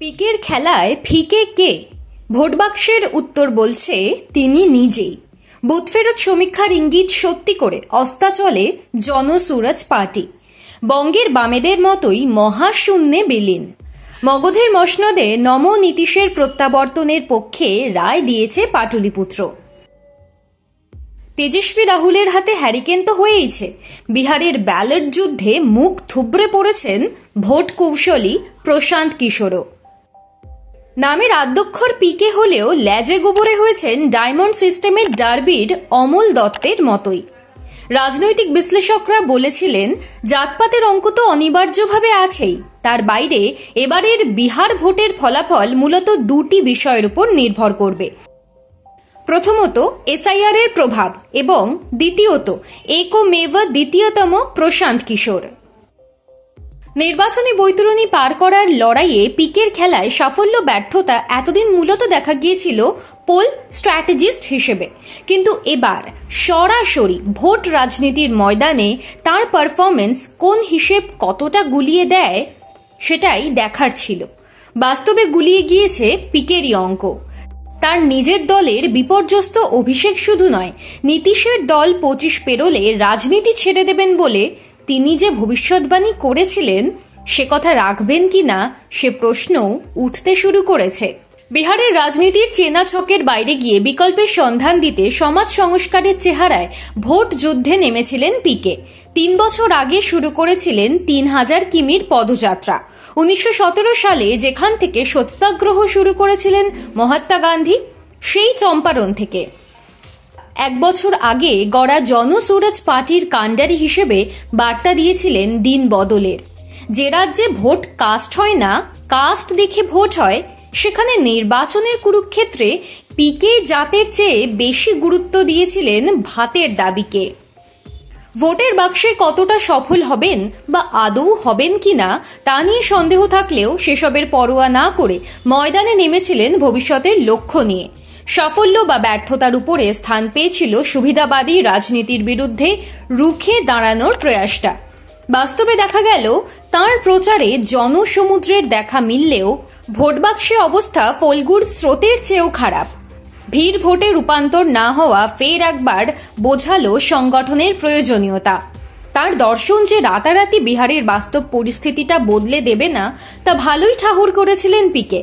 পিকের খেলায় ফিকে কে? ভোটবাক্সের উত্তর বলছে তিনি নিজেই। বুথফেরত সমীক্ষার ইঙ্গিত সত্যি করে অস্তাচলে জনসুরাজ পার্টি। বঙ্গের বামেদের মতোই মহাশূন্যে বিলীন। মগধের মসনদে নম নীতিশের প্রত্যাবর্তনের পক্ষে রায় দিয়েছে পাটলিপুত্র। তেজস্বী রাহুলের হাতে হ্যারিকেন তো হয়েইছে। বিহারের ব্যালট যুদ্ধে মুখ থুবড়ে পড়েছেন ভোট কৌশলী প্রশান্ত কিশোরও। নামের আদ্যক্ষর পিকে হলেও ল্যাজে গোবরে হয়েছেন ডায়মন্ড সিস্টেমের ডার্বির অমল দত্তের মতোই। রাজনৈতিক বিশ্লেষকরা বলেছিলেন জাতপাতের অঙ্ক তো অনিবার্যভাবে আছেই, তার বাইরে এবারের বিহার ভোটের ফলাফল মূলত দুটি বিষয়ের উপর নির্ভর করবে। প্রথমত এসআইআর এর প্রভাব এবং দ্বিতীয়ত একমেব দ্বিতীয়তম প্রশান্ত কিশোর। নির্বাচনী বৈতরণী পার করার লড়াইয়ে পিকের খেলায় সাফল্য ব্যর্থতা এতদিন মূলত দেখা গিয়েছিল পোল স্ট্র্যাটেজিস্ট হিসেবে, কিন্তু এবার সরাসরি ভোট রাজনীতির ময়দানে তার পারফরমেন্স কোন হিসেব কতটা গুলিয়ে দেয় সেটাই দেখার ছিল। বাস্তবে গুলিয়ে গিয়েছে পিকেরই অঙ্ক। তার নিজের দলের বিপর্যস্ত অভিষেক শুধু নয়, নীতিশের দল 25 পেরোলে রাজনীতি ছেড়ে দেবেন বলে তিনি যে ভবিষ্যৎবাণী করেছিলেন সে কথা রাখবেন কিনা সে প্রশ্নও উঠতে শুরু করেছে। বিহারের রাজনীতির চেনা ছকের বাইরে গিয়ে বিকল্পের সন্ধান দিতে সমাজ সংস্কারের চেহারায় ভোট যুদ্ধে নেমেছিলেন পিকে। 3 বছর আগে শুরু করেছিলেন 3000 কিমির পদযাত্রা। 1917 সালে যেখান থেকে সত্যাগ্রহ শুরু করেছিলেন মহাত্মা গান্ধী, সেই চম্পারণ থেকে 1 বছর আগে গড়া জনসুরাজ পার্টির কাণ্ডারি হিসেবে বার্তা দিয়েছিলেন দিন বদলের। যে রাজ্যে ভোট কাস্ট হয় না, কাস্ট দেখে ভোট হয়, সেখানে নির্বাচনের কুরুক্ষেত্রে পিকে জাতের চেয়ে বেশি গুরুত্ব দিয়েছিলেন ভাতের দাবিকে। ভোটের বাক্সে কতটা সফল হবেন বা আদৌ হবেন কিনা তা নিয়ে সন্দেহ থাকলেও সেসবের পরোয়া না করে ময়দানে নেমেছিলেন ভবিষ্যতের লক্ষ্য নিয়ে। সাফল্য বা ব্যর্থতার উপরে স্থান পেয়েছিল সুবিধাবাদী রাজনীতির বিরুদ্ধে রুখে দাঁড়ানোর প্রয়াসটা। বাস্তবে দেখা গেল তাঁর প্রচারে জনসমুদ্রের দেখা মিললেও ভোটবাক্সে অবস্থা ফল্গুর স্রোতের চেয়েও খারাপ। ভিড় ভোটে রূপান্তর না হওয়া ফের একবার বোঝালো সংগঠনের প্রয়োজনীয়তা। তার দর্শন যে রাতারাতি বিহারের বাস্তব পরিস্থিতিটা বদলে দেবে না তা ভালোই ঠাহর করেছিলেন পিকে।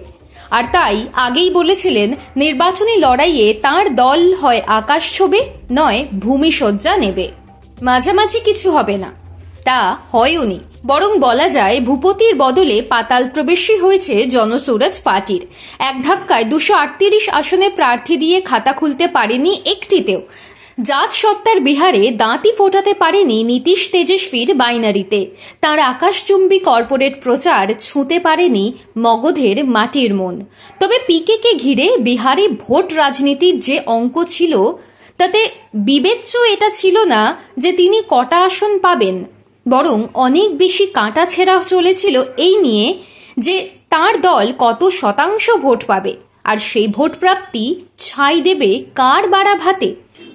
আর তাই আগেই বলেছিলেন নির্বাচনী লড়াইয়ে তার দল হয় আকাশ ছোবে নয় ভূমিশয্যা নেবে, মাঝামাঝি কিছু হবে না। তা হয়ওনি, বরং বলা যায় ভূপতির বদলে পাতাল প্রবেশই হয়েছে জনসুরাজ পার্টির। এক ধাক্কায় 238 আসনে প্রার্থী দিয়ে খাতা খুলতে পারেনি একটিতেও। জাত সত্তার বিহারে দাঁতই ফোটাতে পারেনি নীতিশ তেজস্বীর বাইনারিতে। তার আকাশচুম্বী কর্পোরেট প্রচার ছুঁতে পারেনি মগধের মাটির মন। তবে পিকেকে ঘিরে বিহারে ভোট রাজনীতির যে অঙ্ক ছিল তাতে বিবেচ্য এটা ছিল না যে তিনি কটা আসন পাবেন, বরং অনেক বেশি কাঁটা ছেঁড়া চলেছিল এই নিয়ে যে তার দল কত শতাংশ ভোট পাবে, আর সেই ভোট প্রাপ্তি ছাই দেবে কার বাড়া ভাতে।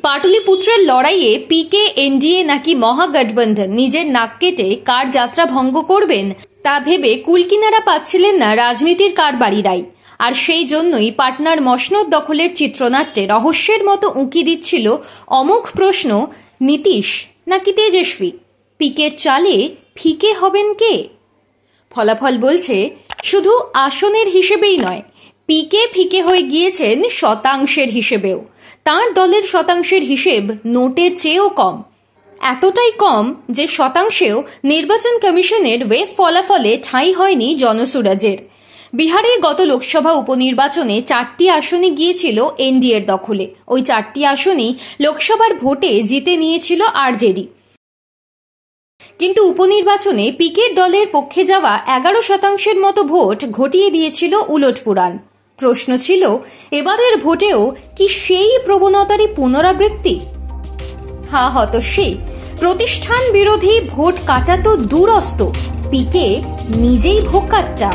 পাটলিপুত্রের লড়াইয়ে পিকে এনডিএ নাকি মহাগঠবন্ধন নিজের নাক কেটে কার যাত্রা ভঙ্গ করবেন তা ভেবে কুলকিনারা পাচ্ছিলেন না রাজনীতির কারবারিরাই। আর সেই জন্যই পাটনার মসনদ দখলের চিত্রনাট্যে রহস্যের মতো উঁকি দিচ্ছিল অমোঘ প্রশ্ন, নীতিশ নাকি তেজস্বী? পিকের চালে ফিকে হবেন কে? ফলাফল বলছে শুধু আসনের হিসেবেই নয়, পিকে ফিকে হয়ে গিয়েছেন শতাংশের হিসেবেও। তার দলের শতাংশের হিসেব নোটের চেয়েও কম, এতটাই কম যে শতাংশেও নির্বাচন কমিশনের ওয়েব ফলাফলে ঠাঁই হয়নি জনসুরাজের। বিহারে গত লোকসভা উপনির্বাচনে 4টি আসনে গিয়েছিল এনডিএর দখলে। ওই 4টি আসনই লোকসভার ভোটে জিতে নিয়েছিল আরজেডি। কিন্তু উপনির্বাচনে পিকের দলের পক্ষে যাওয়া 11% মতো ভোট ঘটিয়ে দিয়েছিল উলটপুরাণ। প্রশ্ন ছিল এবারের ভোটেও কি সেই প্রবণতারই পুনরাবৃত্তি? হতশ্রী। প্রতিষ্ঠান বিরোধী ভোট কাটা তো দূরস্থ, পিকে নিজেই ভোগ কাট্টা।